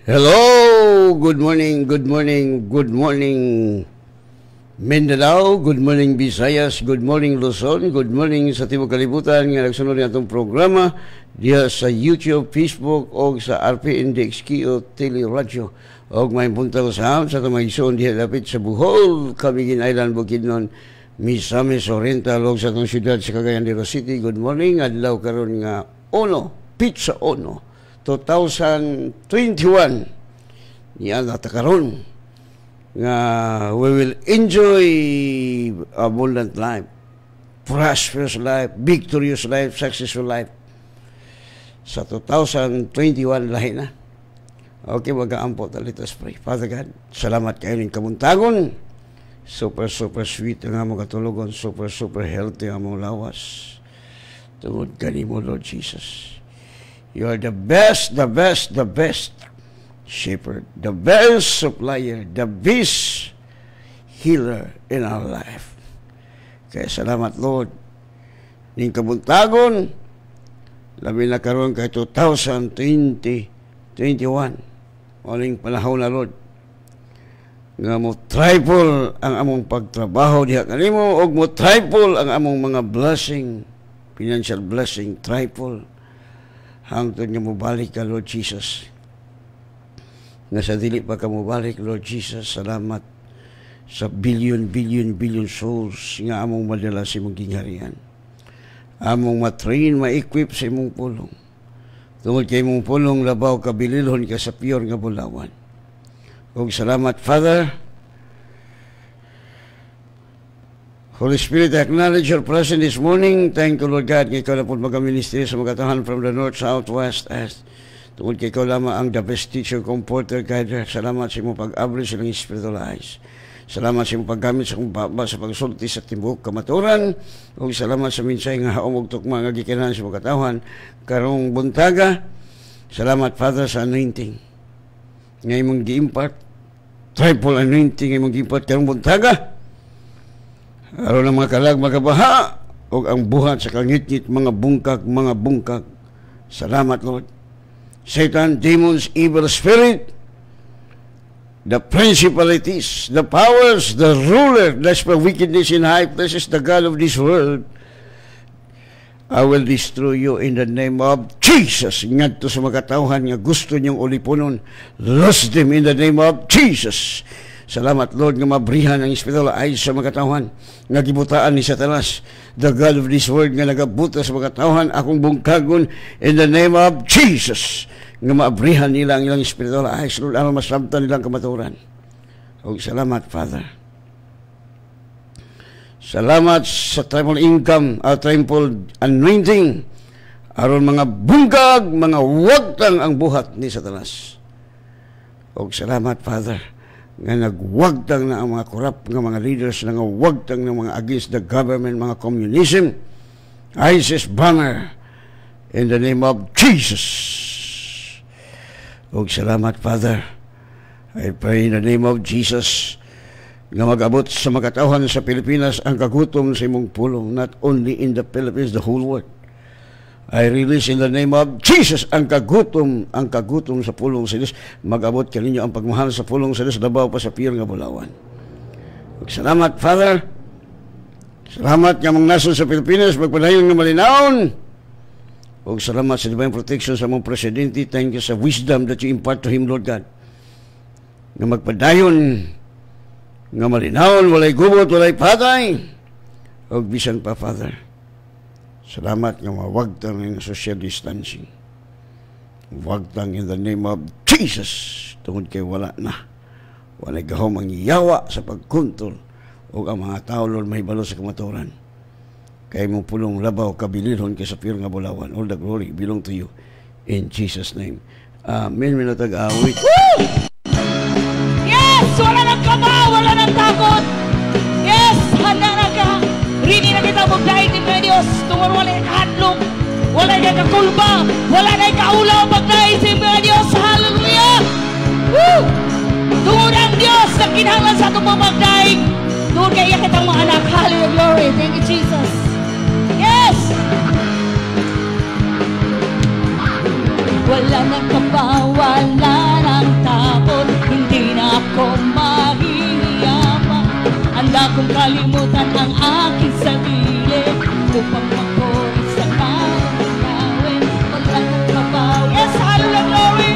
Hello! Good morning, good morning, good morning Mindanao, good morning Visayas, good morning Luzon, good morning sa Timog Kalibutan nga nagsunod ng atong programa diya sa YouTube, Facebook o sa RPNDXQ Teleradyo o may puntang sa atong mga ison diya lapit sa Bohol, Camiguin Island, Bukidnon, Misamis Oriental o sa atong syudad sa Cagayan de Oro City. Good morning, adlaw karon nga Pizza Ono 2021 yan at karon nga we will enjoy abundant life, prosperous life, victorious life, successful life sa 2021 lahi na. Okay, mag-aampo talit us pray. Father God, salamat kayo ng kamuntagon, super sweet ang among katulugon, super healthy ang among lawas tungod kanimo Lord Jesus. You are the best shepherd, the best supplier, the best healer in our life. Kaya salamat Lord ning kabuntagon labi na karon kay 2021 oning panahon na Lord nga mo triple ang among pagtrabaho diha kanimo og mo triple ang among mga blessing, financial blessing, triple hangtod nga mobalik ka Lord Jesus. Nga sa dili pa ka mobalik Lord Jesus, salamat sa billion souls nga among madala sa imong gingharian, among matrain, ma-equip sa imong pulong tungod kay imong pulong labaw kabililhon ka sa pure nga bulawan. Og salamat Father. Holy Spirit, I acknowledge your presence this morning. Thank you, Lord God, kay ikaw na po mag-ministry sa mga tahan from the north, south, west, east. Tungkol kay ikaw lamang ang the best teacher, comforter, guider. Salamat sa imong pag-abri sa ilang spiritual eyes. Salamat sa imong paggamit sa kong baba sa pagsulti sa timbuk kamaturan. O salamat sa minsay nga haong og tukma nga gikinahanglan sa mga katawhan karong buntaga. Salamat, Father, sa anointing nga imong gi-impart. Triple anointing nga imong gi-impart karong buntaga. Aron ang mga kalag magabaha o ang buhat sa kangit-ngit mga bungkag. Salamat Lord. Satan, demons, evil spirit, the principalities, the powers, the ruler, the wickedness in high places, the God of this world, I will destroy you in the name of Jesus. Ngadto sa mga tawhan nga gusto niyong ulipunon, lose them in the name of Jesus. Salamat Lord nga mabrihan ang spiritual eyes sa mga tawhan nga gibutaan ni Satanas, the God of this world nga nagabuta sa mga tawhan akong bungkagon in the name of Jesus nga maabrihan nila ang ilang spiritual eyes Lord aron masabtan nilang kamaturan. Og salamat Father. Salamat sa triple income, triple anointing aron mga bungkag, mga wagtang ang buhat ni Satanas. Og salamat Father nga nagwagtang na ang mga corrupt nga mga leaders, nga nagwagtang na mga against the government, mga communism, ISIS banner, in the name of Jesus. Og salamat Father. I pray in the name of Jesus nga mag-abot sa mga katawhan sa Pilipinas ang kagutom sa imong pulong, not only in the Philippines, the whole world. I release in the name of Jesus ang kagutom sa pulong sa Diyos. Mag-abot kaninyo ang pagmahal sa pulong sa Diyos, labaw pa sa pure nga bulawan. Salamat, Father. Salamat nga mga nason sa Pilipinas, magpadayon nga malinawon. O salamat sa divine protection sa mga presidente. Thank you sa wisdom that you impart to him, Lord God. Nga magpadayon nga malinawon, walay gubot, walay patay. O bisan pa, Father. Salamat nga mawagtang ng social distancing. Wagtang in the name of Jesus. Tungod kay wala na. Wala gahom ang iyawa sa pagkontrol o ang mga tao Lord may balo sa kamaturan. Kay mong pulong labaw kabililhon kay sa pure nga bulawan. All the glory belong to you. In Jesus' name. Amen. Minatag-awit. Yes! Wala nang kaba! Wala nang takot! Yes! Handa na ka! Rini na kita magdaig ni mga Diyos. Tungkol wala yung kahadlong, wala yung kakulba, wala na yung kaulaw magdaig si mga Diyos. Hallelujah! Woo! Tungkol ang Diyos na kinahanglan sa itong mga magdaig. Tungkol kaya kitang mga anak. Hallelujah! Glory! Thank you, Jesus! Yes! Wala nang kaba, wala nang ako mahihiyama. Handa kong kalimutan ang aking sarili upang makoy sa kawin. Wala kang kabaw. Yes, hallelujah, glory.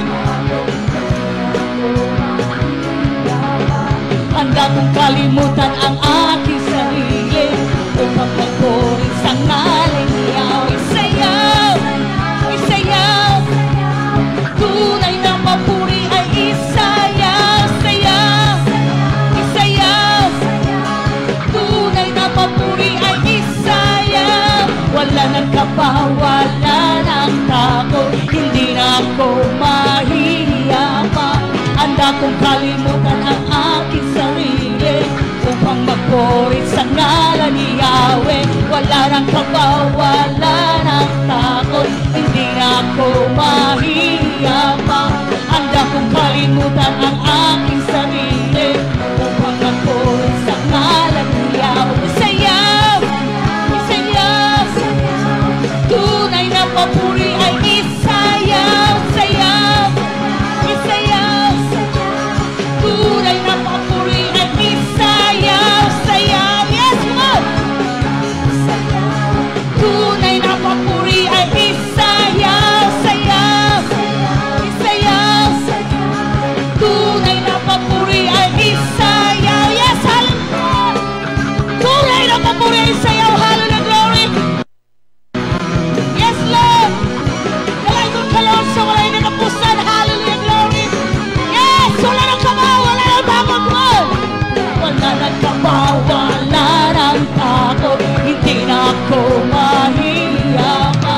Handa kong kalimutan ang aking sarili upang makoy sa ngalan niya. Isayaw, isayaw, tunay na papuri ay isayaw, sayaw, isayaw, tunay na papuri ay isayaw. Wala nang kaba, wala nang takot, hindi na ako mahihiya pa. Handa kong kalimutan ang aking sarili upang magpurit sa ngalan ni Yahweh. Wala nang kaba, wala nang takot, hindi na ako mahihiya pa. Handa kong kalimutan ang aking sarili upang magpurit sa ngalan ni Yahweh. Isayaw, isayaw, tunay na papuri ay isayaw, sayaw, isayaw, tunay na papuri ay isayaw, sayaw. Yes, Lord! Tunay na papuri ay isayaw, sayaw, isayaw, tunay na papuri ay isayaw. Yes, hallelujah! Tunay na papuri ay isayaw, hallelujah, glory! Yes, Lord! Walay kong kalon sa walay na kapusan, hallelujah, glory! Yes! Wala nang kaba, wala nang takot mo! Wala nang kaba, wala nang takot, hindi na ako mahihiya pa.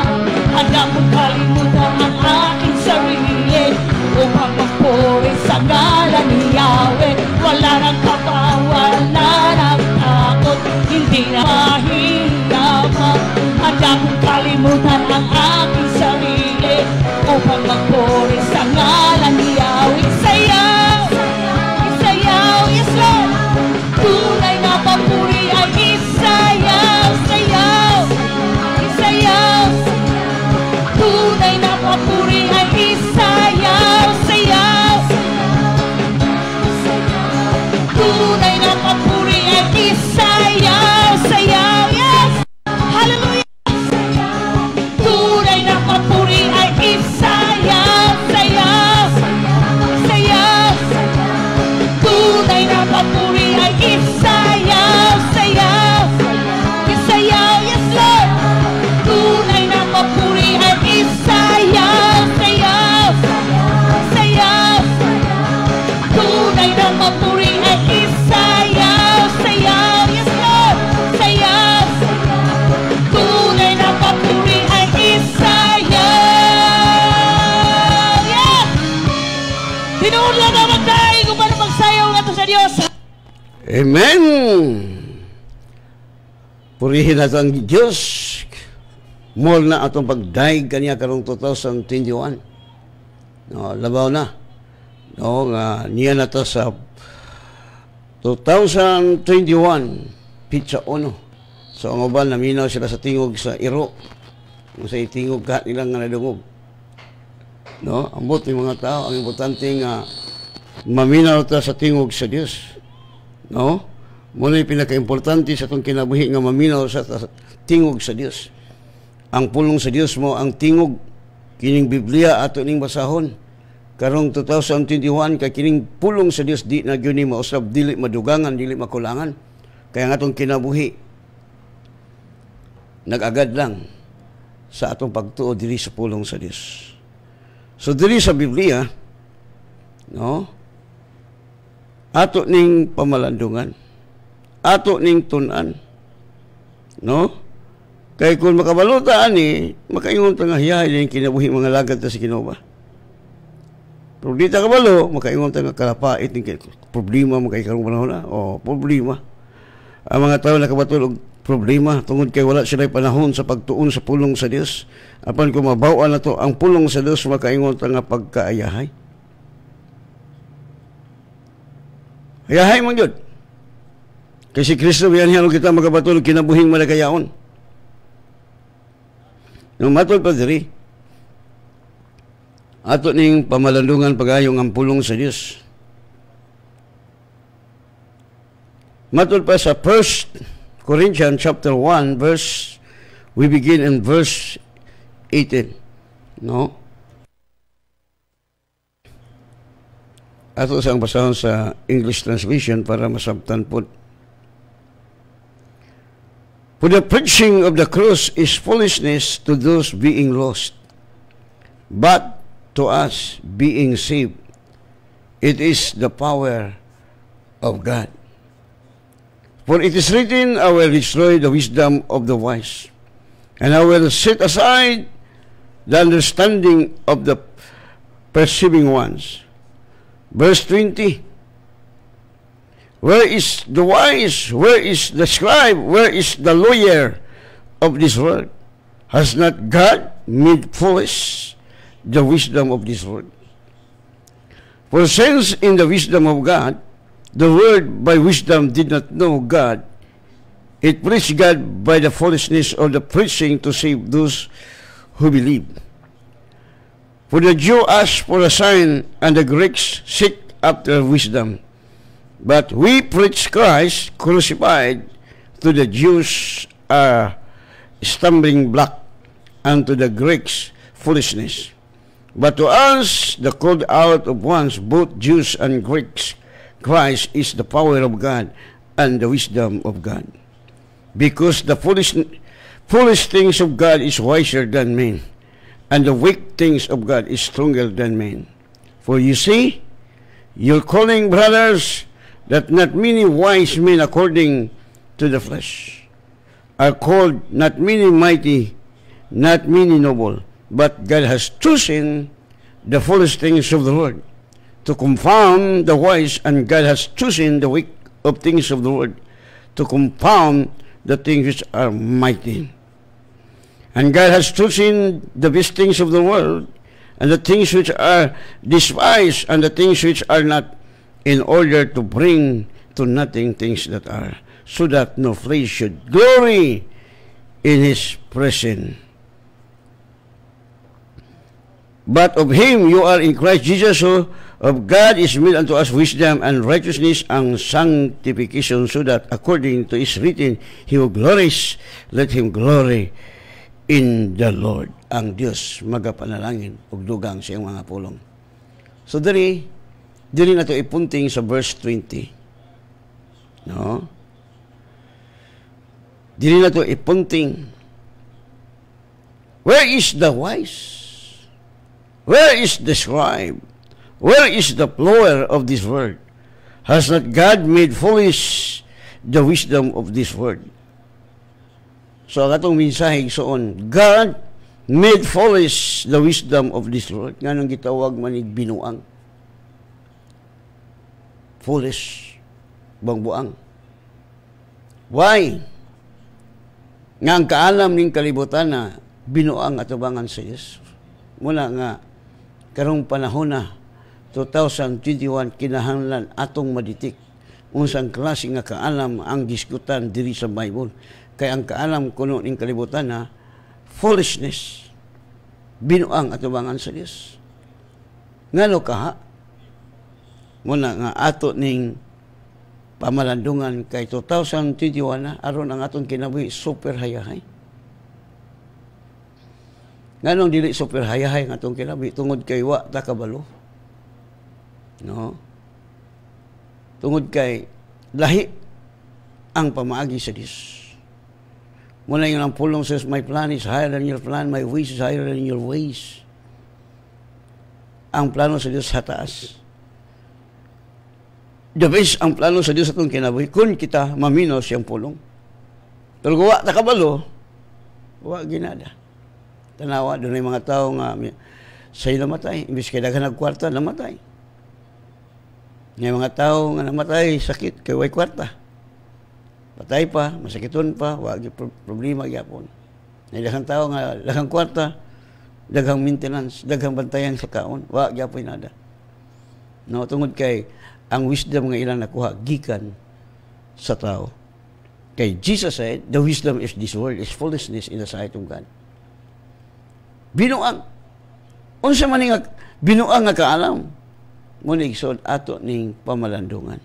Handa kong kalimutan ang aking sarili upang magpuri sa ngalan ni Yahweh. Wala nang kaba, wala nang takot, hindi na mahihiya pa. Handa kong kalimutan ang aking sarili upang magpuri sa ngalan ni Yahweh. Isayaw, isayaw, yes Lord! Tunay na papuri ay isayaw, sayaw, isayaw, tunay na papuri ay isayaw, sayaw, tunay na papuri ay isayaw, sayaw. Yes! Hallelujah! Tunay na papuri ay isayaw, sayaw, sayaw, tunay na papuri ay isayaw, sayaw, isayaw. Yes, Lord! Tunay na papuri ay isayaw, sayaw, sayaw, tunay na papuri ay isayaw, sayaw. Yes, Lord! Sayaw, tunay na papuri ay isayaw. Yes! Tinuod lang na magdaig kung paano magsayaw nga to sa Diyos. Amen! Purihin nato ang Diyos. Mall na atong pagdaig kaniya karong 2021. No, labaw na. No, nga niya na to sa 2021 pizza ono. So ang uban naminaw sila sa tingog sa iro. Kung sa itingog ka nilang nga nadungog. No, ambot ng mga tao ang importante nga maminaw ta sa tingog sa Dios. No? Muna yung pinaka-importante sa itong kinabuhi nga maminaw sa tingog sa Dios. Ang pulong sa Dios mo, ang tingog, kining Biblia ato ning basahon. Karong 2021, kay kining pulong sa Dios, di na yun mausap, dili madugangan, dili makulangan. Kaya nga itong kinabuhi, nag-agad lang sa atong pagtuo dili sa pulong sa Dios. So, dili sa Biblia, no? Ato ning pamalandungan, ato ning tunan, no? Kay kung makabaluta ani, makaingon ta nga hiyahay ning kinabuhi mga lagad ta si Ginoo ba. Pero di ta kabalo, makaingon ta nga kalapait ning problema mo kay karong panahon na. O problema. Ang mga tao nakabatul og problema tungod kay wala sila panahon sa pagtuon sa pulong sa Dios. Apan kung mabaw-an na to ang pulong sa Dios, makaingon ta nga pagkaayahay. Ayahay man yun. Kasi Kristo biyanhan kita magabatulog kinabuhing malagayaon. Nung matol pa diri, ato ning pamalandungan pagayong ang pulong sa Dios. Matod pa sa 1 Corinthians chapter 1 verse, we begin in verse 18. No? Ato sang basahon sa English translation para masabtan po. For the preaching of the cross is foolishness to those being lost, but to us being saved, it is the power of God. For it is written, I will destroy the wisdom of the wise, and I will set aside the understanding of the perceiving ones. Verse 20, where is the wise? Where is the scribe? Where is the lawyer of this world? Has not God made foolish the wisdom of this world? For since in the wisdom of God, the world by wisdom did not know God, it preached God by the foolishness of the preaching to save those who believe. For the Jew asked for a sign, and the Greeks seek after wisdom. But we preach Christ crucified. To the Jews a stumbling block, and to the Greeks foolishness. But to us, the called out of ones, both Jews and Greeks, Christ is the power of God and the wisdom of God. Because the foolish things of God is wiser than men, and the weak things of God is stronger than men. For you see, you're calling, brothers, that not many wise men according to the flesh are called, not many mighty, not many noble, but God has chosen the foolish things of the world to confound the wise, and God has chosen the weak of things of the world to confound the things which are mighty. And God has chosen the best things of the world, and the things which are despised, and the things which are not, in order to bring to nothing things that are, so that no flesh should glory in his presence. But of him you are in Christ Jesus, who of God is made unto us wisdom and righteousness and sanctification, so that according to is written, he who glories, let him glory in the Lord. Ang Diyos magapanalangin ug dugang sa iyang mga pulong. So diri na to ipunting sa verse 20. No? Diri na to ipunting. Where is the wise? Where is the scribe? Where is the lawyer of this world? Has not God made foolish the wisdom of this world? So, ang atong mensahe soon, God made foolish the wisdom of this world. Nga nang gitawag manig binuang. Foolish. Bangbuang. Why? Nga ang kaalam ning kalibutan na binuang atubangan sa Diyos. Muna nga, karong panahon na 2021 kinahanglan atong maditik unsang klase nga kaalam ang diskutan diri sa Bible. Kay ang kaalam kuno ning kalibutan na foolishness, binuang atubangan sa Dios. Ngano kaha? Muna nga ato ning pamalandungan kay 2021 na aron ang atong kinabuhi super hayahay. Nganong dili super hayahay nga atong kinabuhi tungod kay wa ta kabalo. No? Tungod kay lahi ang pamaagi sa Dios. Muna yung ang pulong says, my plan is higher than your plan, my ways is higher than your ways. Ang plano sa Dios sa taas. The best ang plano sa Dios atong kinabuhi kung kita mamino siyang pulong. Pero kung wa ta kabalo, wa ginada. Tanawa, doon yung mga tao nga sa'yo namatay. Imbis kaya daghan nagkwarta, namatay. Ngayon mga tao nga namatay, sakit, kaya way kwarta. Patay pa, masakiton pa, wag problema gyapon. Ngayon daghang tao nga, daghang kwarta, daghang maintenance, daghang bantayan sa kaon, wag gyapon nada. No, tungod kay, ang wisdom nga ilang nakuha, gikan sa tao. Kay Jesus said, the wisdom of this world is foolishness in the sight of God. Binuang. Unsa man nga binuang nga kaalam. Muna igsod ato ning pamalandungan.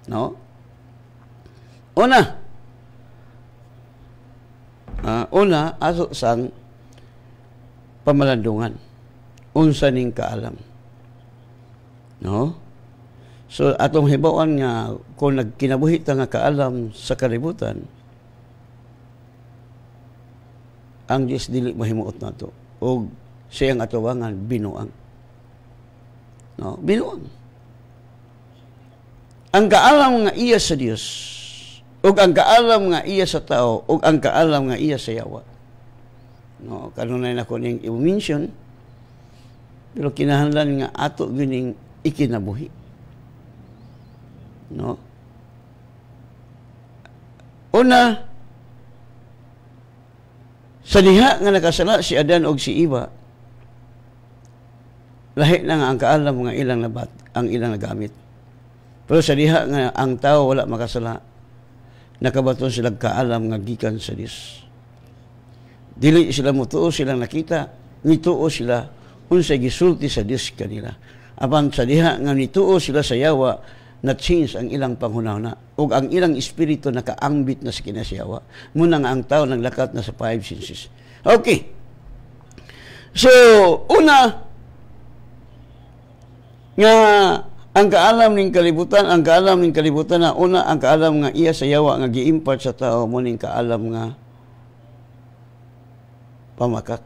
No? Una, aso sang pamalandungan. Unsa ning kaalam. No? So, atong hibawan nga, kung nagkinabuhi ta nga kaalam sa kalibutan, ang Diyos dili mahimuot na ito. O siyang atuwangan, binuang. No? Binuang. Ang kaalam nga iya sa Diyos, o ang kaalam nga iya sa tao, o ang kaalam nga iya sa yawa. No? Kanunay na ko ning i-mention, pero kinahanglan nga ato gining ikinabuhi. No? Una, sa diha nga nakasala si Adan og si Eva, lahi na nga ang kaalam nga ilang nabat, ang ilang nagamit. Pero sa diha nga ang tao wala makasala, nakabaton silang kaalam nga gikan sa Dios. Dili sila mutuo silang nakita, nituo sila unsay gisulti sa Dios kanila. Apan sa diha nga nituo sila sa yawa, na-change ang ilang panghunahuna o ang ilang espiritu nakaangbit na sa kinasiyawa. Muna nga ang tao naglakat na sa 5 senses. Okay. So, una, nga ang kaalam ning kalibutan na una, ang kaalam nga iya sa yawa nga gi-impart sa tao, mo ning kaalam nga pamakak.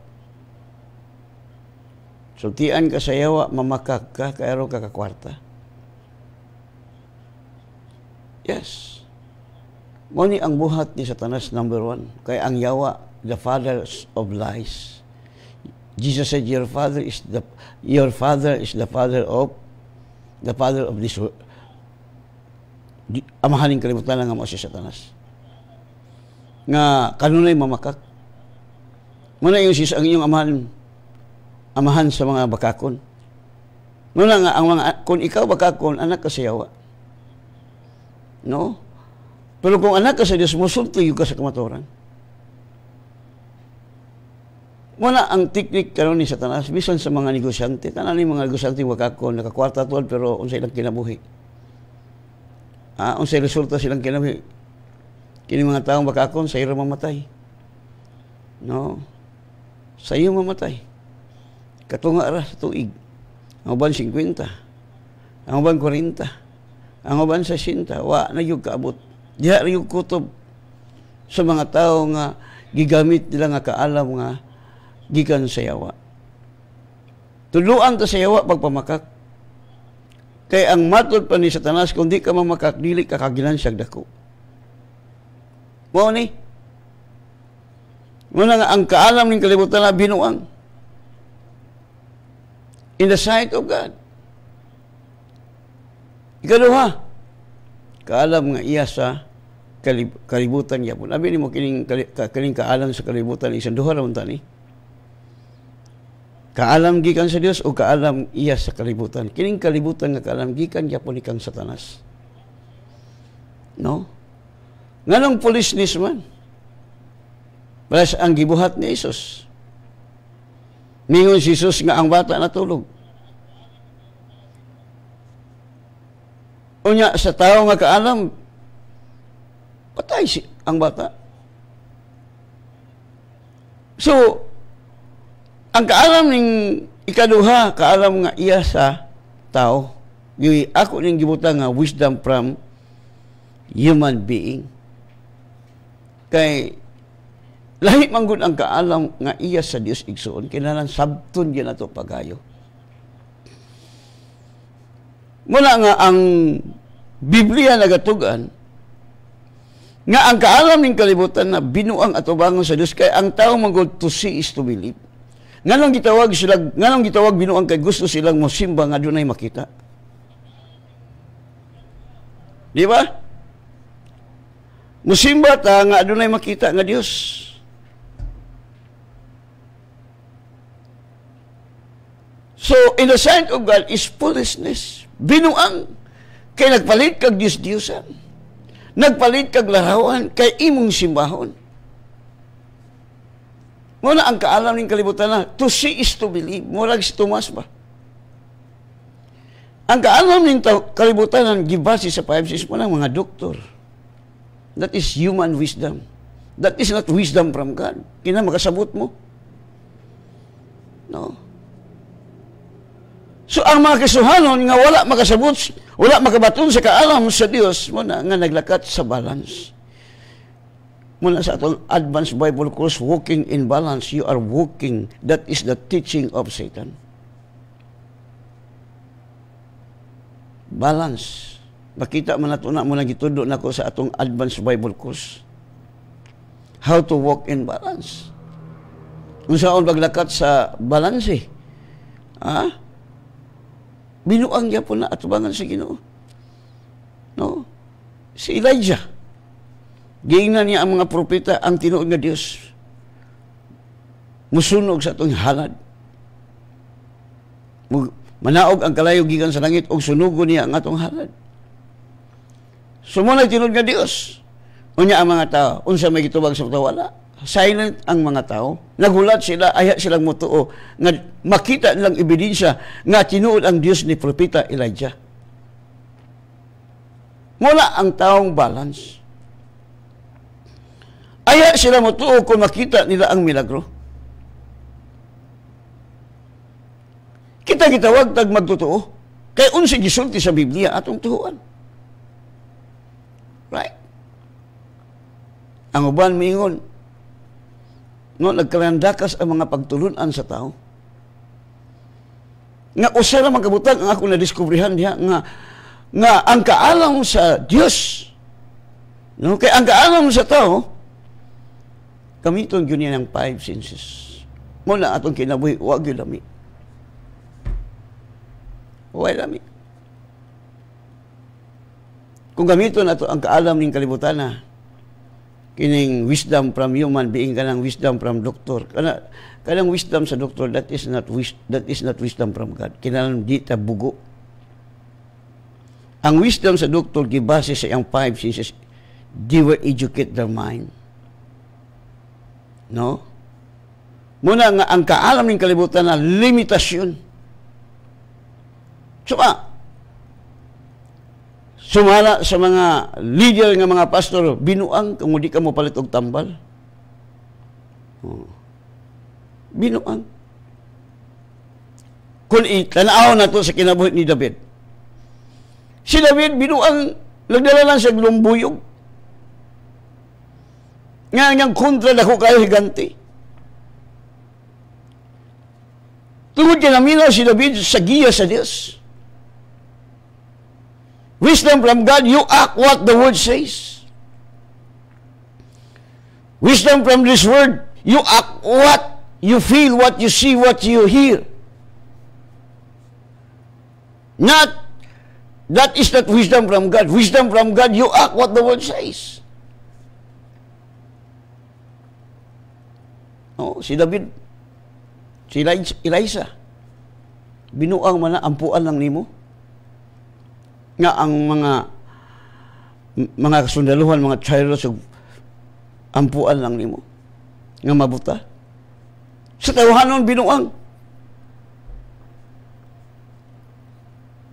Sultian ka sa yawa, mamakak ka, kayaro ka kakwarta. Yes. Muni ang buhat ni Satanas, number 1. Kaya ang yawa, the father of lies. Jesus said, your father is the father of this world. Amahaning kalimutan lang nga mo si Satanas. Nga kanunay mamakak. Muna yung ang iyong amahan sa mga bakakon. Muna nga ang mga, kung ikaw bakakon, anak ka sa yawa. No? Pero kung anak ka sa Diyos, musulto yung ka sa kamaturan. Muna ang teknik karon ni Satanas, bisan sa mga negosyante, tanan ni mga negosyante wakakon, nakakwarta tuwal, pero unsay lang kinabuhi. Unsay resulta silang kinabuhi. Kini mga taong wakakon, sa iyo mamatay. No? Sa iyo mamatay. Katunga ra sa tuig. Ang uban 50. Ang uban 40. Ang uban sa sinta, wa na yung kaabot. Diha rin yung kutob sa mga tao nga gigamit nila nga kaalam nga gikan sa yawa. Tuluan ta sa yawa pagpamakak. Kay ang matod pa ni Satanas, kung di ka mamakak, dili ka kagilansag dako. Mao ni. Muna nga ang kaalam ng kalibutan na binuang. In the sight of God. Ikaduha, kaalam nga iya sa kalibutan yapon. Abi ni mo kining kaalam sa kalibutan isang duha ra man tani. Kaalam gikan sa Dios o kaalam iya sa kalibutan. Kining kalibutan nga kaalam gikan yapon ikang Satanas. No? Nganong foolishness man? Balas ang gibuhat ni Jesus. Mingon si Jesus nga ang bata natulog. Unya sa tao nga kaalam, patay ang bata. So, ang kaalam ning ikaduha, kaalam nga iya sa tao. Ako ning gibutan nga wisdom from human being. Kay lahi man gud ang kaalam nga iya sa Dios igsoon, kinahanglan sabton gyud nato pagayo. Mula nga ang Biblia nagatugan nga ang kaalam ning kalibutan na binuang atubangon sa Dios, kay ang tao magod to see is to believe. Nganong gitawag binuang, kay gusto silang mosimba nga dunay makita. Di ba? Musimba ta nga dunay makita nga Dios. So, in the sight of God is foolishness. Binuang. Kay nagpalit kag Diyos-Diyosan. Nagpalit kag larawan, kay imong simbahon. Muna ang kaalam ng kalibutan na, to see is to believe. Murag si Tomas ba? Ang kaalam ng kalibutan na gibasi sa 5 6 mo ng mga doktor. That is human wisdom. That is not wisdom from God. Kina makasabot mo. No. So, ang mga kasuhanon nga wala makasabot, wala makabaton sa kaalam sa Dios mo na nga naglakat sa balance. Muna sa atong advanced Bible course, walking in balance, you are walking. That is the teaching of Satan. Balance. Makita man nato na muna gitudo nako sa atong advanced Bible course. How to walk in balance. Kung saan paglakat sa balanse. Binuang niya po na atubangan sa Ginoo. No? Si Elijah. Giingnan niya ang mga propeta, ang tinuod nga Dios. Musunog sa atong halad. Manaog ang kalayo gikan sa langit og sunugon niya ang atong halad. Sumunod tinuod nga Dios. Unya ang mga tao, unsa may gitubag sa wala. Silent ang mga tao. Nagulat sila, aya silang mutuo nga makita nilang ebidensya nga tinuod ang Dios ni propeta Elijah. Mula ang taong balance. Aya sila mutuo kung makita nila ang milagro. Kita gitawag tag magtotoo. Kay unsa gisulti sa Biblia atong tuhuan. Right? Ang uban miingon, no, nagkalandakas ang mga pagtulunan sa tao. Nga usa ra man kabutang ang ako na-discoveryhan diha nga ang kaalam sa Dios. No, kay ang kaalam sa tao gamiton gyud niya ng 5 senses. Muna atong kinabuhi wa gyud lami. Wa lami. Kung gamiton nato ang kaalam ning kalibutan na kining wisdom from human being kanang wisdom from doctor. Kanang wisdom sa doctor, that is not wisdom from God. Kinahanglan di ta bugo. Ang wisdom sa doctor gibase sa iyang 5 senses. They will educate their mind. No? Muna nga ang kaalam ning kalibutan na limitasyon. Sumala sa mga leader nga mga pastor, binuang kung di ka mo palit og tambal. Binuang. Kung itanaw na to sa kinabuhi ni David. Si David, binuang, nagdala lang sa lumbuyog. Nga niyang kontra na ko kayo higanti. Tungod ka naminaw si David sa giya sa Diyos. Wisdom from God, you act what the Word says. Wisdom from this Word, you act what you feel, what you see, what you hear. That is not wisdom from God. Wisdom from God, you act what the Word says. Oh, si David, si Eliza, binuang man na, ampuan lang nimo. Nga ang mga kasundaluhan, mga chariots, ampuan lang nimo. Nga mabuta. Sa tawhanon, binuang.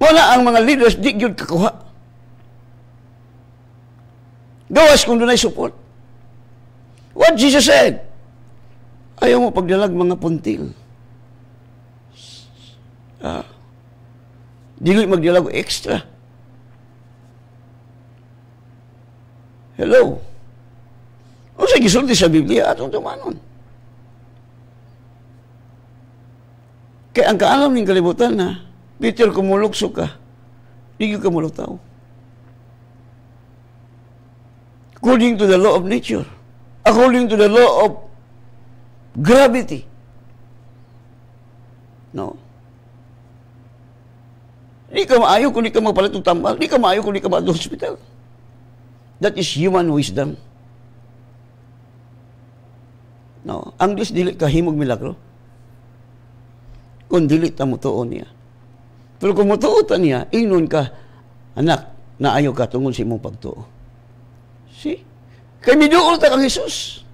Wala ang mga leaders, di yun kakuha. Gawas kung doon ay support. What Jesus said? Ayaw mo pagdalag mga puntil. Dili magdalag extra. Hello? O sa gisulti sa Biblia, atong tumanon. Kaya ang kaalam ng kalibutan na, Peter, kumulukso ka, di ka mulutaw. According to the law of nature, according to the law of gravity. No? Di ka maayo kung di ka magpalit ng tambal. Di ka maayo kung di ka maadto sa hospital. That is human wisdom. No? Ang Diyos dili ka himog milagro. Kung dili ta mutuon niya. Pero kung mutuotan niya, inon ka, anak, naayo ka tungod sa imong pagtuo. See? Kay miduol ta kang Jesus.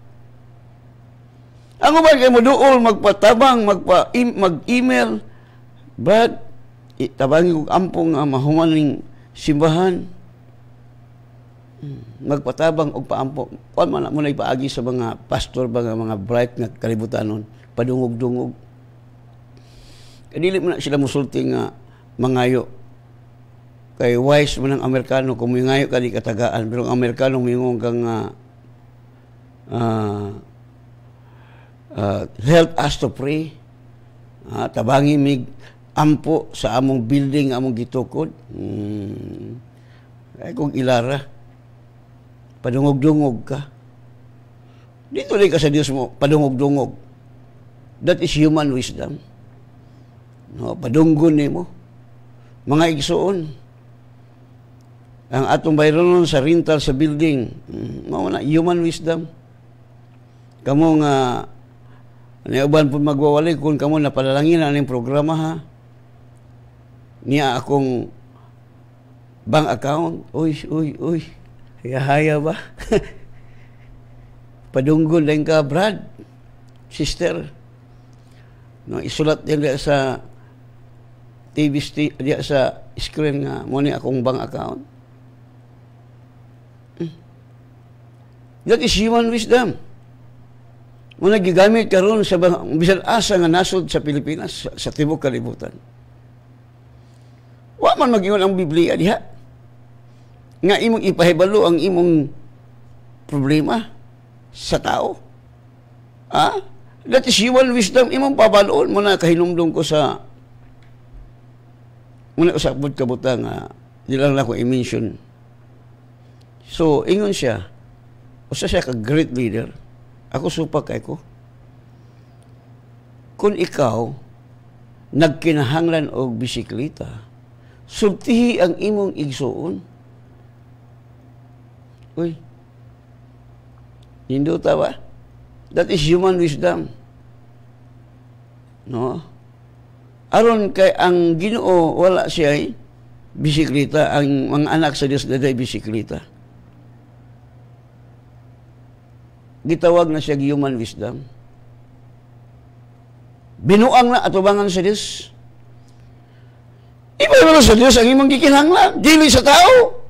Ang uban kay moduol, magpatabang, mag-email, Brad, tabangin kong ampong mahumaning simbahan. magpatabang og paampo. Kuan man mo na ipaagi sa mga pastor ba nga mga bright nga kalibutanon, padungog-dungog. Dili man na sila musulti nga mangayo. Kay wise man ang Amerikano kung mangayo ka di katagaan, pero ang Amerikano mingon kang help us to pray. Tabangi mig ampo sa among building, among gitukod. Ay kung ilara, padungog-dungog ka. Dito rin ka sa Diyos mo, padungog-dungog. That is human wisdom. No, padunggon ni mo. Mga igsoon. Ang atong bayronon sa rental sa building, human wisdom. Kamu nga niuban po magwawali kung kamo napalalangin ang programa ha. Niya akong bank account. Uy. Haya ba? Padunggon lang ka, Brad. Sister. No, isulat yan sa TV diya sa screen nga mo ni akong bank account. That is human wisdom. Mo nagigamit karon sa bisan asa nga nasod sa Pilipinas sa tibuok kalibutan. Wa man mag-ingon ang Biblia diha. Nga imong ipahibalo ang imong problema sa tao. That is human wisdom. Imong pabaloon mo na kahinumdum ko sa muna usapod kabuta nga di lang ako i-mention. So, ingon siya, usa siya ka great leader. Ako supak kay ko. Kung ikaw nagkinahanglan og bisikleta, sultihi ang imong igsuon. Uy. Hindi ta ba? That is human wisdom. No? Aron kay ang Ginoo wala siya bisikleta, ang mga anak sa Dios daday bisikleta. Gitawag na siya human wisdom. Binuang na atubangan sa Dios. Iba sa Dios ang imong gikinahanglan, dili sa tao.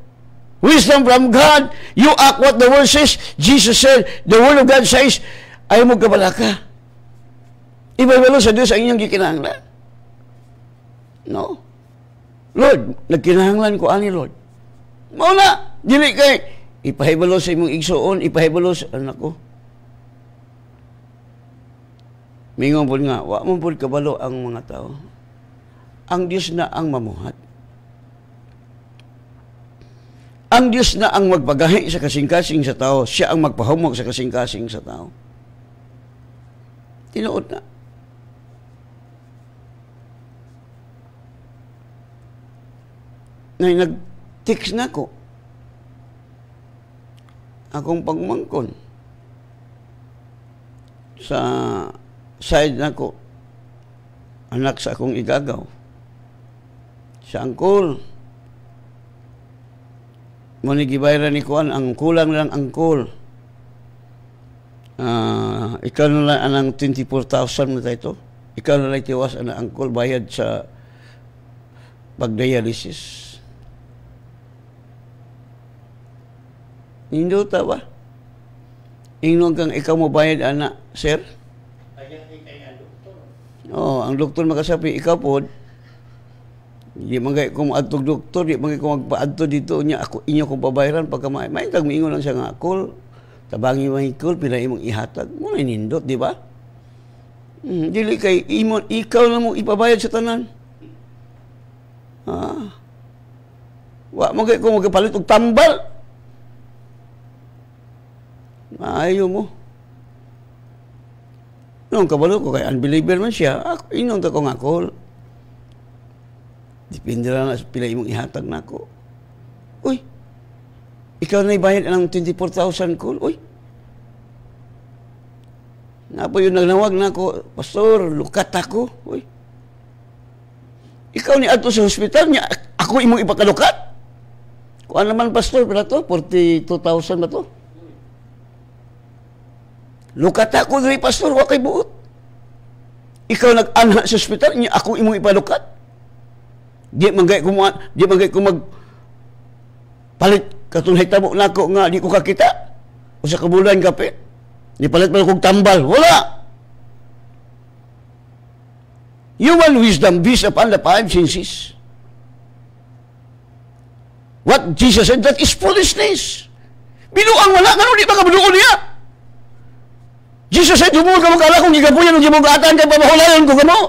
Wisdom from God. You act what the word says. Jesus said, the word of God says, ay mo kabalaka. Iba sa Dios ang inyong gikinahanglan. No? Lord, nagkinahanglan ko ani, Lord. Mauna, dili kay, ipahibalo sa imong igsuon, ipahibalo sa anak ko. Mingon po nga, wa mo po kabalo ang mga tao. Ang Diyos na ang mamuhat. Ang Diyos na ang magpagahi sa kasing-kasing sa tao. Siya ang magpahumog sa kasing-kasing sa tao. Tinuod na. Nag-text na ko. Akong pagmangkon. Sa side na ko. Anak sa akong igagaw. Sa angkol. Manigibayran ni Kuan, ang kulang lang angkol. Ikaw na lang anang 24,000 na tayo. Ikaw na lang tiwas ang angkol bayad sa pagdialysis. Hindi ta ba? Ingnon kang ikaw mo bayad, anak, sir? Oo, ang doktor makasabi, ikaw po, di magay kung adtog doktor, di magay kung magpaadto dito, niya ako inyo kong pabayaran pagka may tag miingon lang siya nga, call, tabangi mahikol, pila imong ihatag, muna nindot, di ba? Dili kay, ikaw na mo ipabayad sa tanan. Wa magay kung magpalit og tambal. Ayaw mo. Nung kabalo ko, kay unbeliever man siya, ako, inong ka ko nga call. Depende lang na pila imong ihatag na ako. Uy, ikaw na ibayad ng 24,000 call. Uy, nga po yung nagnawag na ako, Pastor, lukat ako. Uy, ikaw ni ato sa hospital niya, ako imong ipakalukat? Kung ano naman, Pastor, pala to, 42,000 ba to? Lukat ako diri, Pastor, wa kay buot. Ikaw nag-ana sa ospital niya, ako imong ipalukat. Di magay ko mag palit katong hitabo nako nga di ko kakita o sa kabulan kapit. Di palit pa kong tambal. Wala! Human wisdom based upon the 5 senses. What Jesus said, that is foolishness. Binuang wala, ganun di ba kabinuon niya? Jesus said, humul ka magkala kung gigapuyan o gibugatan kay pamahulayon ko kamo.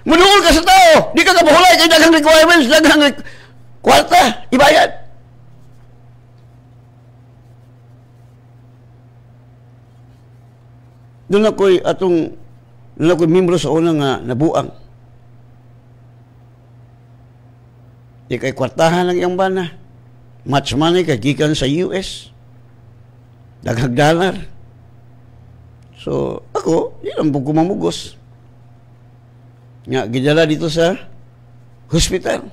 Manuol ka sa tao, di ka kapahulay kay daghang requirements, daghang kwarta, ibayad. Doon ako'y membro sa unang nabuang. Di kay kwartahan lang yung bana. Much money kay gikan sa US. Daghang dollar. So, ako, di lang po kumamugos. Nga, gidala dito sa hospital.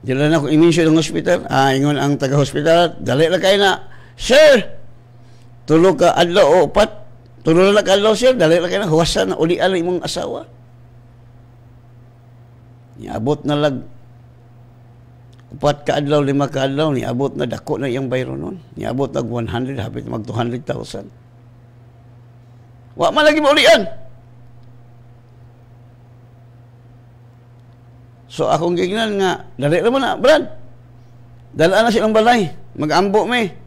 Dila na ako imisyo ng hospital. Ingon ang taga-hospital, dali lang kayo na, Sir, tulog ka adlaw o 4. Tulog lang ka adlaw, sir, dali lang kayo na, huwasan na uli-ala imong asawa. Niabot na lag 4 ka adlaw, 5 ka adlaw, niabot na dako na iyang bayro nun. Niabot na 100, hapit mag 200,000. Wa man lagi maulian. So akong gignan nga, dali naman na, Brad. Dalaan na silang balay. Mag-ambo me.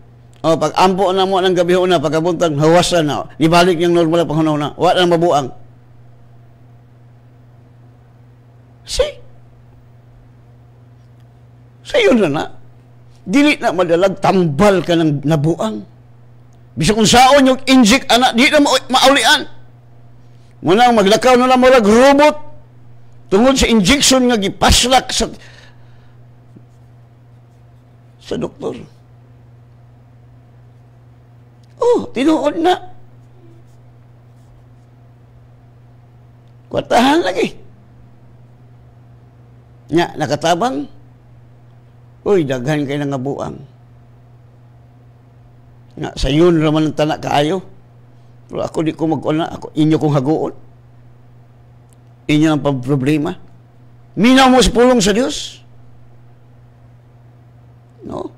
O, pag-ambo na mo ng gabi na, pagkabuntag, hawasan na. Ibalik niyang normal na pangunaw na. Wa na mabuang. See? Sa yun na. Dili na madalag, tambal ka ng nabuang. Bisa kung saon yung inject anak, di na maulian. Muna maglakaw na lang mo robot. Tungod sa injection nga gipaslak sa doktor. Oh, tinuod na. Kwartahan lagi. Nya, nakatabang. Uy, daghan kayo ng ngabuang. Nga, sa yun naman ang tanak kaayo. Pero ako di ko mag-una. Ako, inyo kong hagoon. Inyo ang problema. Minaw mo sa pulong sa Diyos. No?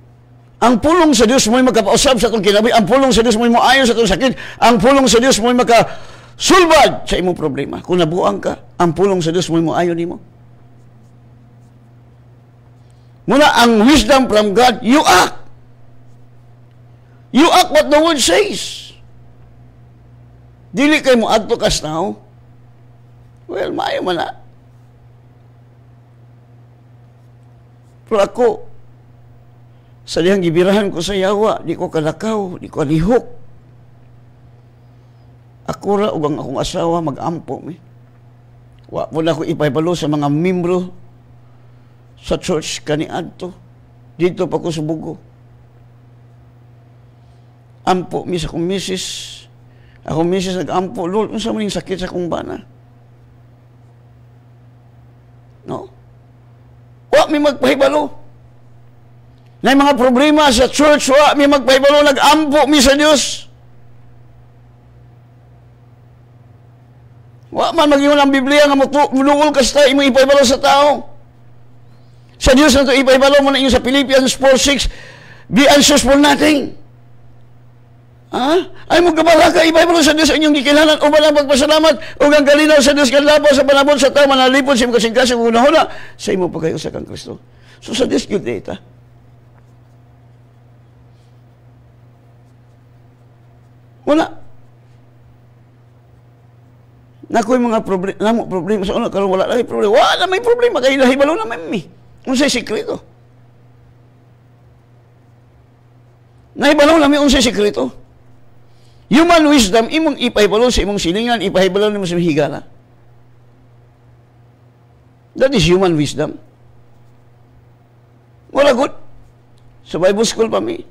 Ang pulong sa Diyos mo'y magkapausap sa itong kinabi. Ang pulong sa Diyos mo'y maayo sa itong sakit. Ang pulong sa Diyos mo'y makasulbad sa imong problema. Kung nabuang ka, ang pulong sa Diyos mo'y maayo ni mo. Muna, ang wisdom from God, you act. You act what the word says. Dili kayo mo adto kas now. Well, maayo man na. Pero ako, sa dihang gibirahan ko sa yawa, di ko kalakaw, di ko lihok. Ako ra, ug ang akong asawa, mag-ampo. Wa po na ako ipaybalo sa mga membro sa church kaniadto. Dito pa ko sa Bugo. Ampo mi sa akong misis. Akong misis nag-ampo. Lord, unsa man yung sakit sa akong bana? No? Wa mi magpahibalo. Na mga problema sa church, wa mi magpahibalo, nag-ampo mi sa Dios. Wa man mag-ingon ang Biblia nga mulungol ka sa imong ipahibalo sa tao. Sa Dios na ito, ipahibalo mo na inyo sa Philippians 4:6, be anxious for nothing. Ay mo kabala ka, ipahibalo sa Dios ang inyong gikilanan, o balang pagpasalamat, o ang kalinaw sa Dios kanlabaw sa panabot sa tao, manalipon sa imong kasing-kasing una-una, sa imo pa kayo sa kang Kristo. So sa Dios yun data. Wala. Nakoy mga problema sa una, karon wala lang problema. Wala may problema, kaya nahibalo na may unsay sikreto. Nahibalo na may unsay sikreto. Human wisdom, imong ipahibalo sa imong silingan, ipahibalo nimo sa higala. That is human wisdom. Wala good. Sa Bible school pa mi.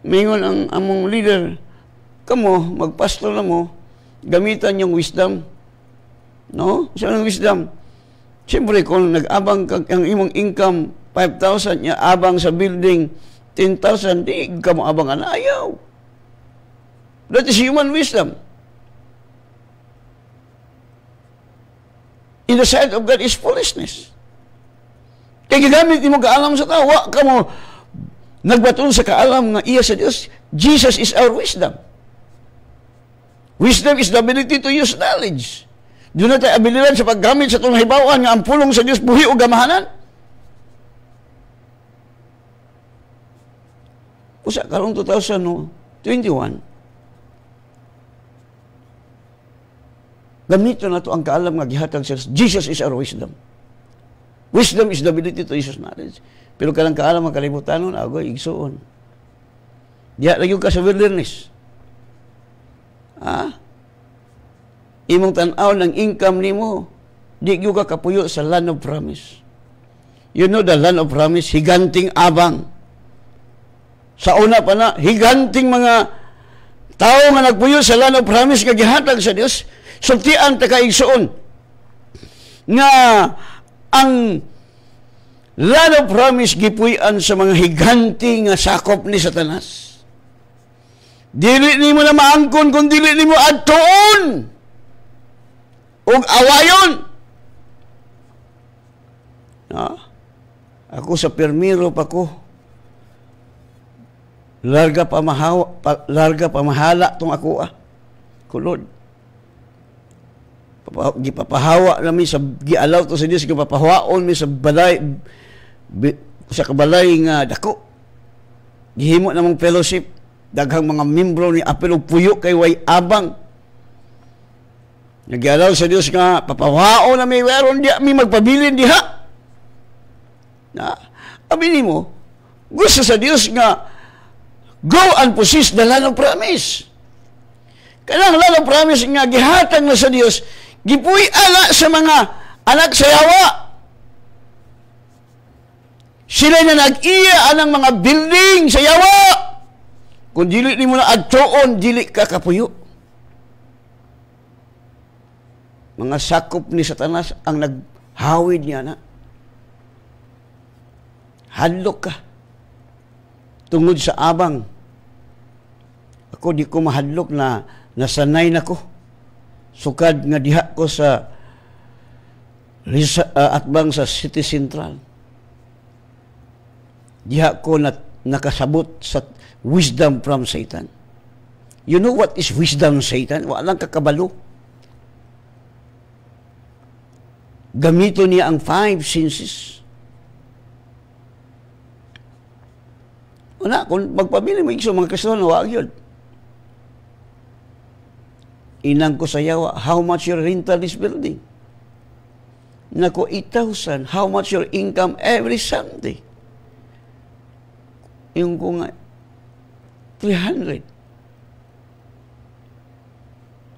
Mingon ang among leader, kamo, magpastor na mo, gamitan yung wisdom. No? Saan ang wisdom? Siyempre, kung nag-abang ang imong income, 5,000, niya abang sa building, 10,000, di ka mo abangan. Ayaw. That is human wisdom. In the sight of God is foolishness. Kaya gagamit mo kaalam sa tao, wa ka mo nagbaton sa kaalam nga iya sa Dios, Jesus is our wisdom. Wisdom is the ability to use knowledge. Doon na tayo abilidad sa paggamit sa itong hibawan nga ang pulong sa Dios buhi o gamahanan. Usa karong 2021, gamito na ito ang kaalam nga gihatag sa Jesus is our wisdom. Wisdom is the ability to use knowledge. Pero kanang kaalam ang kalibutanon, agoy, igsuon. Diya lagi ka sa wilderness. Imong tanaw ng income nimo, di gyud ka kapuyo sa land of promise. You know the land of promise, higanting abang. Sa una pa na, higanting mga tao nga nagpuyo sa land of promise nga gihatag sa Dios, sultian ta kaigsuon nga ang land of promise gipuy-an sa mga higanti nga sakop ni Satanas. Dili nimo na maangkon kung dili nimo adtuon ug awayon. Ako sa permiro pa ko. Larga pamahala tong ako kulod. Gipapahawa nami sa gialaw to sa Dios, gipapahawaon mi sa balay sa kabalay nga dako. Gihimo namang fellowship, daghang mga membro ni apil og puyo kay way abang. Nagialaw sa Dios nga papahawaon nami weron di mi magpabilin diha. Abi nimo gusto sa Dios nga go and possess the land of promise. Kanang land of promise nga gihatag na sa Dios, gipuy ala sa mga anak sa yawa. Sila na nag-iya anang mga building sa yawa. Kung dili ni mo na adtoon, dili ka kapuyo. Mga sakop ni Satanas ang naghawid niya na. Hadlok ka. Tungod sa abang. Ako di ko mahadlok na nasanay na ko. Sukad nga diha ko sa atbang sa City Central. Diha ko nakasabot sa wisdom from Satan. You know what is wisdom, Satan? Walang kakabalo. Gamito niya ang 5 senses. Una, kung magpabili mo mga Kristiyan, wag yun. Inang ko sa yawa, how much your rental is building? Nako, 8,000. How much your income every Sunday? Yung ko nga, 300.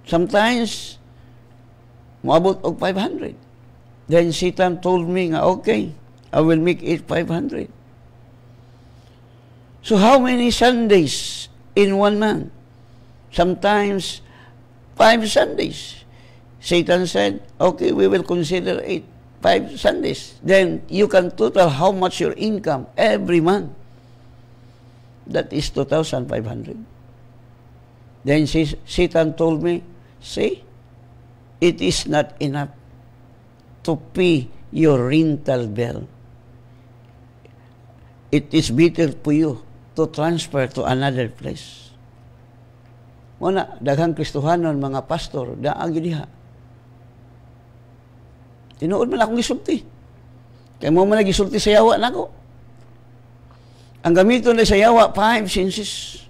Sometimes, maabot og 500. Then Satan told me nga, okay, I will make it 500. So how many Sundays in one month? Sometimes 5 Sundays. Satan said, okay, we will consider it 5 Sundays. Then you can total how much your income every month. That is 2,500. Then Satan told me, see, it is not enough to pay your rental bill. It is better for you to transfer to another place. Muna, daghang Kristohanon, mga pastor, daang gidiha. Tinuod man akong gisulti. Kaya mo man gisulti sa yawa na ko. Ang gamito na sa yawa, 5 senses.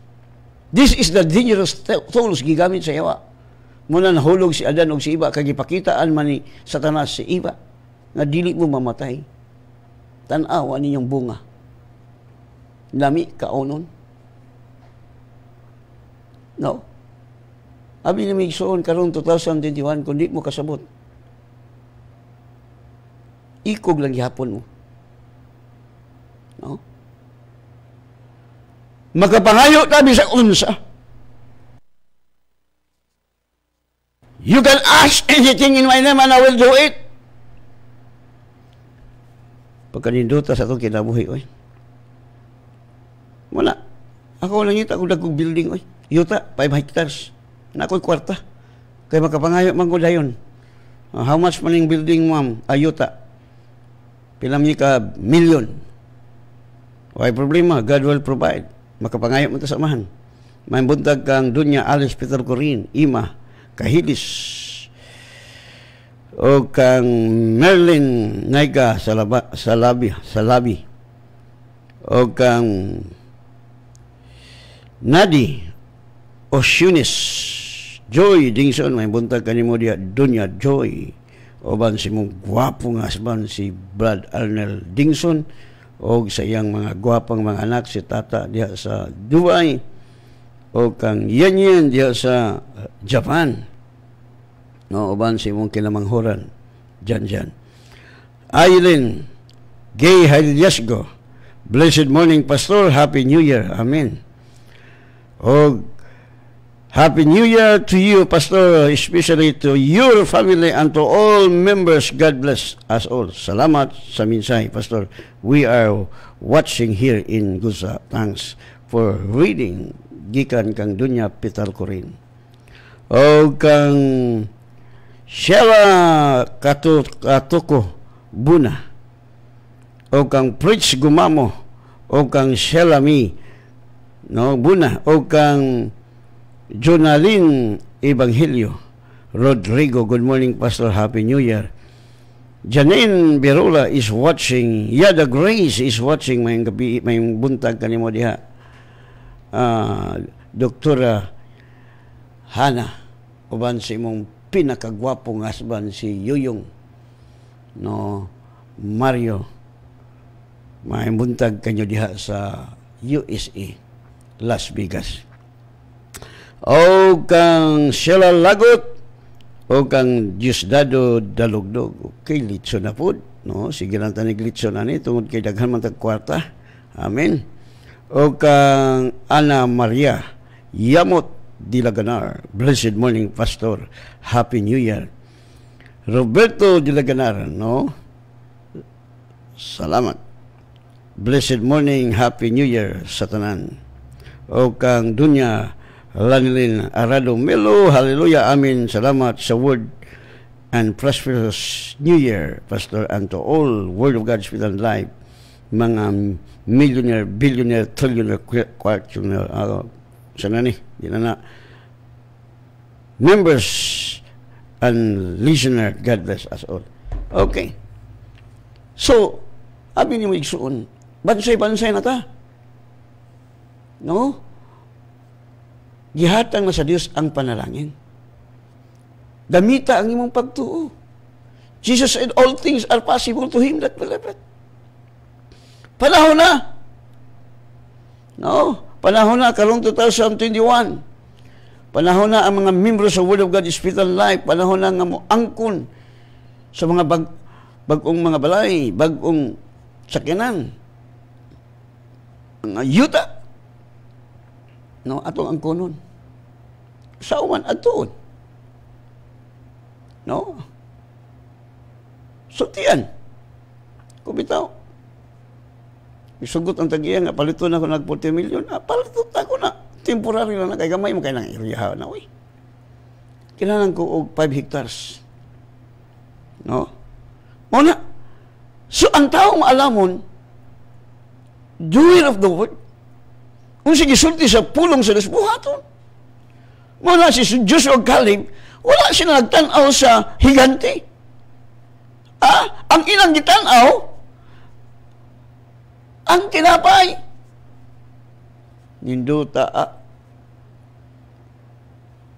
This is the dangerous tools gigamit sa yawa. Muna nahulog si Adan o si Iba, kagipakitaan man ni Satanas si Iba, nga dili mo mamatay. Tanaw, ninyong bunga. Lami kaunon. No. Abi na migsoon karon 2021 kung di mo kasabot. Ikog lang gihapon mo. No. Makapangayo tabi sa unsa. You can ask anything in my name and I will do it. Pagkaninduta sa itong kinabuhi, oy. Wala. Ako lang ita, ako dagkong building, oy. Yuta, 5 hectares. Na ako'y kwarta. Kaya makapangayo man ko dayon. How much maning building, ma'am? Ayuta. Pilam niya ka million. Why problema? God will provide. Makapangayo mo ta samahan. May buntag kang Dunya Alice Peter Corin, Ima, Kahilis, o kang Merlin Naiga Salabi, o kang Nadi Osyunis, Joy Dingson, may buntag kanimo diya Dunya Joy, oban si mong gwapong asban si Brad Arnel Dingson, o sa iyang mga gwapang mga anak si Tata diya sa Dubai, o kang Yan diya sa Japan, no, oban si mong kinamanghuran Jan Aileen Gay Haliasgo, blessed morning Pastor, Happy New Year, Amen. O Happy New Year to you, Pastor, especially to your family and to all members. God bless us all. Salamat sa minsay, Pastor. We are watching here in Gusa. Thanks for reading. Gikan kang Dunya Peter Corin. O kang Sheila Katuko Buna. O kang Pritz Gumamo. O kang Sheila Mi Buna. O kang Jonaline Evangelio Rodrigo, good morning Pastor, Happy New Year. Janine Birula is watching. Yada Grace is watching. May buntag kanimo diha. Doktora Hana, uban si imong pinakagwapong husband si Yuyong Mario. May buntag kanyo diha sa USA, Las Vegas. O kang Sheila Lagot, o kang Diosdado Dalugdog, okay, litso na po, sige lang tanig litso na ni, tungod kay daghan man tag kwarta, amen. O kang Ana Maria Yamot Dilaganar, blessed morning Pastor, Happy New Year. Roberto Dilaganar, salamat, blessed morning, Happy New Year sa tanan. O kang Dunya Lanilin Arado Melo, hallelujah, amen, salamat sa word and prosperous New Year, Pastor, and to all Word of God Spirit and Life, mga millionaire, billionaire, trillionaire, quartillionaire, sana ni, members and listener, God bless us all. Okay. So, abi ni mo igsuon, bansay-bansay na ta. Gihatang na sa Dios ang panalangin. Damita ang imong pagtuo. Jesus said, all things are possible to him that believeth. Panahon na. Panahon na, karong 2021. Panahon na ang mga membro sa Word of God Spirit and Life. Panahon na nga mo angkon sa mga bagong mga balay, bagong sakyanan. Mga yuta. Atong angkonon. Sauman atoon. Sutian. Kubitaw. Isugot ang tagiya nga, palito na ako nag 40 million. Palito ako na. Temporary na kay gamay mo kay nang iriyahan na. Kailangan ko og 5 hectares. Muna. So, ang taong maalamon, doer of the word, kung sige sulti sa pulong sa Diyos, buhaton. Muna si Joshua Caleb, wala sila nagtanaw sa higante. Ang ilang gitanaw, ang tinapay. Ninduta,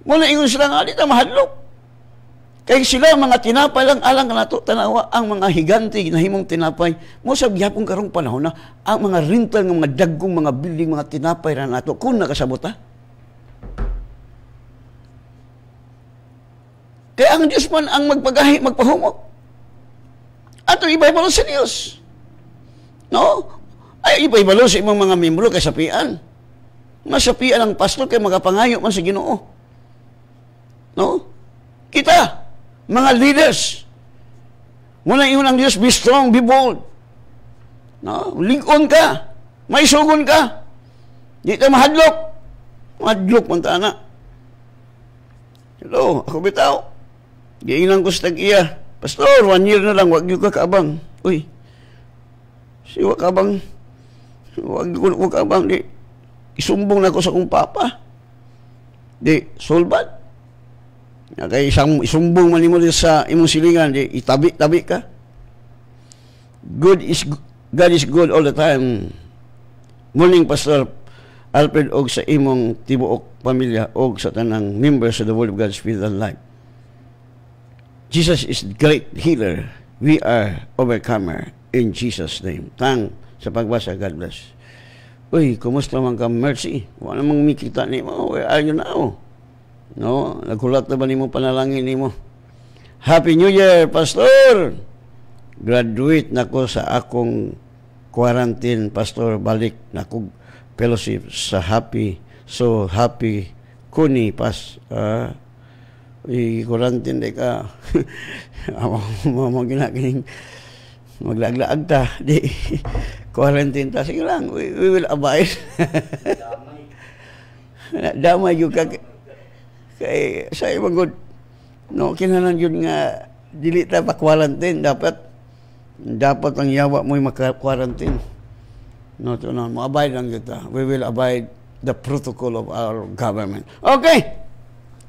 muna ingon sila nga, di ta mahadlok. Kaya sila mga tinapay lang alang na ito, tanawa ang mga higante na himong tinapay. Mo sa gyapong karong panahon na ang mga rental ng mga dagkong mga building, mga tinapay na nato, kung nakasabot Kaya ang Diyos man ang magpagahi, magpahumok. Ato iba-ibalo sa Diyos. Ay iba-ibalo sa imong mga membro kay sapian. Masapian ang pastor kay magapangayo man sa Ginoo. Kita, mga leaders, muna iyon ang Diyos, be strong, be bold. Lingon ka, may sugon ka. Di ka mahadlok. Mahadlok man ta na. Hello, ako bitaw. Giinang ko sa tag-iya. Pastor, 1 year na lang, wag niyo ka kaabang. Uy, siwa kaabang. Huwag ka bang di isumbong na ko sa kong papa. Di, solbat. Kaya isumbong man mo sa imong silingan, di, itabi-tabi ka. God is good all the time. Morning, Pastor Alfred, og sa imong tibuok pamilya, og sa tanang members of the Word of God Spirit and Life. Jesus is great healer. We are overcomer in Jesus' name. Tang sa pagbasa, God bless. Uy, kumusta man ka, Mercy? Wala namang mikita ni mo. Where are you now? No? Nagkulat na ba ni mo panalangin ni mo? Happy New Year, Pastor! Graduate na ko sa akong quarantine, Pastor. Balik na ko fellowship sa happy. So, happy kuni, Pas. Quarantine de ka. Mamang ginagining maglaglaag ta. Di, quarantine ta. Sige lang, we will abide. Damay yung kay sa ibang good. No, kinanan yun nga, dili ta pa quarantine. Dapat ang yawa mo'y maka-quarantine. No, to no, abide lang kita. We will abide the protocol of our government. Okay.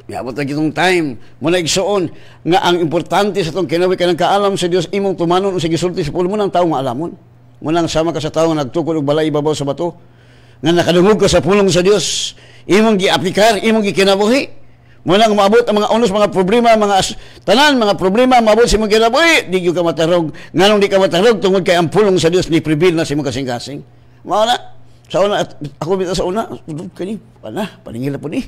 Yabot na itong time. Muna igsoon nga ang importante sa itong kinawi ka ng kaalam sa Diyos, imong tumanon o sige sulti sa pulo mo ng tao nga alamon. Muna ang sama ka sa tao nga nagtukod o balay ibabaw sa bato. Nga nakadungog ka sa pulong sa Diyos. Imong gi-aplikar, imong gi-kinabuhi. Muna ang maabot ang mga unos, mga problema, mga tanan, mga problema, maabot sa imong kinabuhi. Di ka matarog. Nganong di ka matarog, tungod kay ang pulong sa Diyos ni prevail na sa imong kasing-kasing. Mauna. Sa una, ako bita sa una, kani, paningila po ni.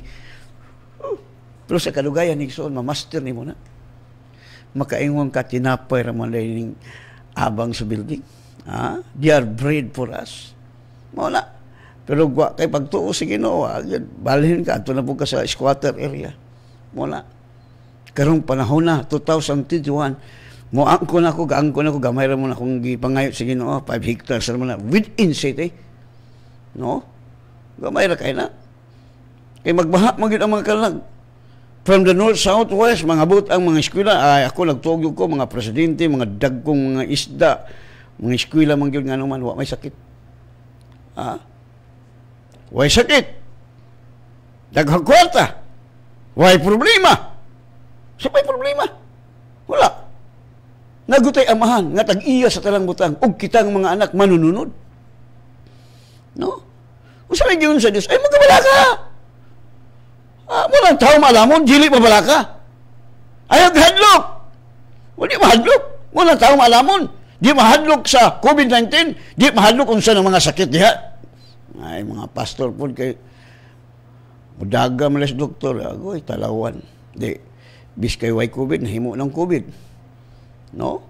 Pero sa kalugayan, Nixon, mamaster ni mo na. Makaingon ka, tinapay raman lang abang sa building. They are bred for us. Muna. Pero kay pagtuo si Ginoo, balhin ka, ito na po ka sa squatter area. Muna. Karong panahon na, 2021, moangko na ko, gamay raman akong gipangayot si Ginoo, 5 hectares raman na, within city. No? Gamay ra kayo na. Kay magbaha, magid ang mga kalag. From the north, south, west, mga but ang mga eskwela, ay ako nagtugyog ko, mga presidente, mga dagkong mga isda, mga eskwela, mangyod nga naman, may sakit. May sakit. Daghang kwarta. May problema. Sa may problema? Wala. Nagutay amahan, nga tag-iya sa talang butang, ug kitang mga anak manununod. No? Kung sa yun sa Diyos, ay magkabala ka. Walang tao malamon, dili mabala ka. Ayaw hadlok. Wala mahadlok. Walang tao malamon. Di mahadlok sa COVID-19, di mahadlok kung saan ang mga sakit diha. Ay, mga pastor po kay mudaga malas doktor. Agoy, talawan. Di, bis kay way COVID, nahimo ng COVID. No?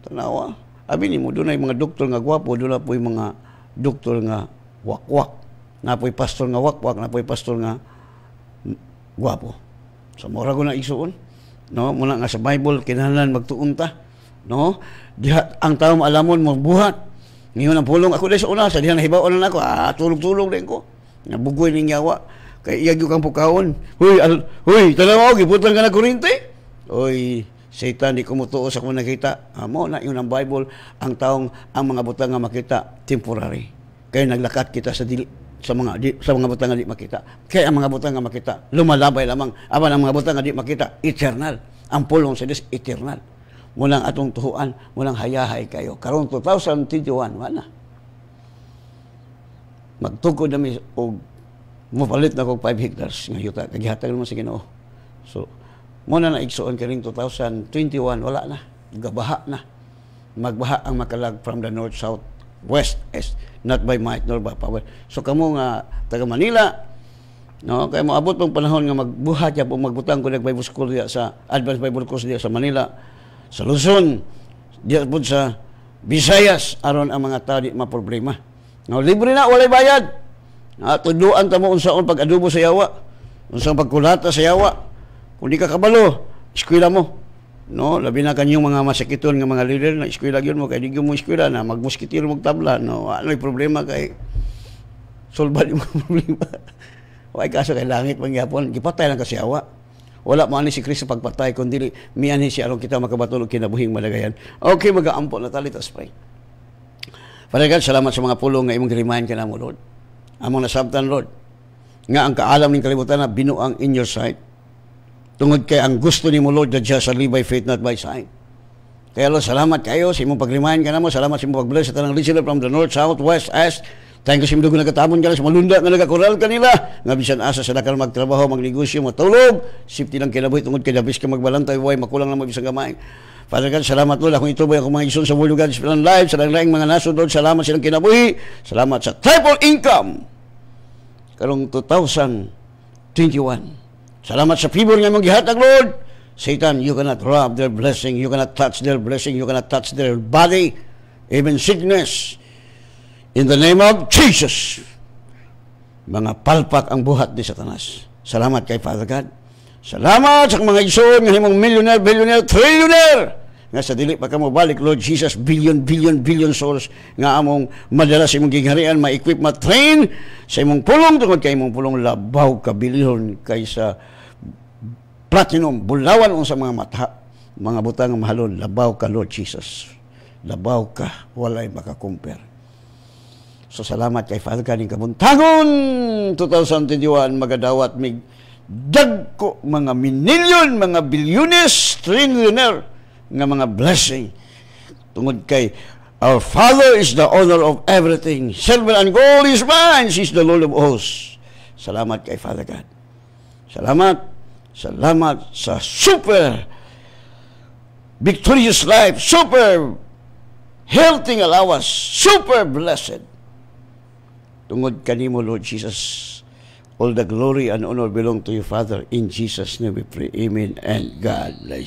Tanawa. Abi ni mo, doon ay mga doktor nga gwapo, doon na po yung mga doktor nga wakwak. Na po yung pastor nga wakwak, na po yung pastor nga gwapo. Sa mura ko na isuon. No? Muna nga sa Bible, kinahanglan magtuon ta. No? Diha, ang tao maalamon mo buhat. Ngayon ang pulong ako dahil sa una, sa dihan nahibaw na ako, tulog-tulog din ko. Nabugoy ng yawa. Kaya iyag yung kang pukawon. Huy, talawa ko, giputang ka na kurinte. Uy, Satan, di kumutuo sa kung nakita. Mo na yun ang Bible, ang taong, ang mga butang nga makita, temporary. Kaya naglakat kita sa dili, sa mga butang nga di makita. Kaya ang mga butang nga makita, lumalabay lamang. Aban ang mga butang nga di makita, eternal. Ang pulong sa Diyos, eternal. Walang atong tuhuan, walang hayahay kayo. Karon 2021, wala. Magtukod namin o mapalit na kong 5 hectares ng yuta. Kagihatag naman sa Ginoo. So, muna na igsuon ka rin 2021, wala na. Gabaha na. Magbaha ang makalag from the north, south, west, east. Not by might nor by power. So, kamo nga taga Manila, no, kaya moabot pang panahon nga magbuhat ya po magbutang ko nag-Bible school diya sa Advanced Bible Course diya sa Manila. Sa Luzon, diya po sa Visayas, aron ang mga tao di maproblema. No, libre na, walay bayad. Tuduan ta mo unsaon pag-adobo sa yawa, unsang pagkulata sa yawa. Kung di ka kabalo, eskwela mo. No, labi na kanyang mga masakiton nga mga leader na eskwela gyud mo kay di mo eskwela na magmuskitiro mo tabla. No, ano'y problema kay solban yung problema. Way kaso kay langit mangyapon, gipatay lang kasi yawa. Wala mo ani si Kristo pagpatay kundi mianhi siya aron kita makabatulog kinabuhing malagayan. Okay, mag-aampo na tali tas pray. Father God, salamat sa mga pulong nga imong girimayan ka na mo, Lord. Among nasabtan, Lord, nga ang kaalam ng kalibutan na binuang in your sight. Tungod kay ang gusto ni mo, Lord, that just live by faith, not by sight. Kaya, Lord, salamat kayo sa imong pagrimayan ka na mo. Salamat sa imong pag-bless sa tanang listener from the north, south, west, east. Thank you sa imong nagatabon ka na sa malunda nga nagakoral kanila. Nga bisan asa sa nakal magtrabaho, magnegosyo, matulog. Safety lang kinabuhi tungod kay labis ka magbalantay, way makulang lang mabisang gamay. Father God, salamat, Lord. Akong ituboy akong mga ison sa Word of God, Spirit and Life, sa laing mga nasod, Lord. Salamat silang kinabuhi. Salamat sa triple income. Karong 2021. Salamat sa favor nga mong gihatag, Lord. Satan, you cannot rob their blessing. You cannot touch their blessing. You cannot touch their body. Even sickness. In the name of Jesus. Mga palpak ang buhat ni Satanas. Salamat kay Father God. Salamat sa mga ison nga himong millionaire, billionaire, trillionaire. Nga sa dili pa ka mo balik, Lord Jesus, billion souls nga among madala sa imong gingharian, ma-equip, ma-train sa imong pulong, tungod kay imong pulong labaw ka bilyon kaysa platinum, bulawan sa mga mata, mga butang mahalon, labaw ka, Lord Jesus. Labaw ka, walay makakumpare. So salamat kay Father God ng kabuntagon 2021 magadawat mig dagko mga minilyon, mga bilyones, trillionaire nga mga blessing tungod kay our Father is the owner of everything. Silver and gold is mine. He is the Lord of hosts. Salamat kay Father God. Salamat sa super victorious life, super healthy allowance, super blessed. Tungod kanimo, Lord Jesus, all the glory and honor belong to you, Father. In Jesus' name we pray. Amen and God bless you.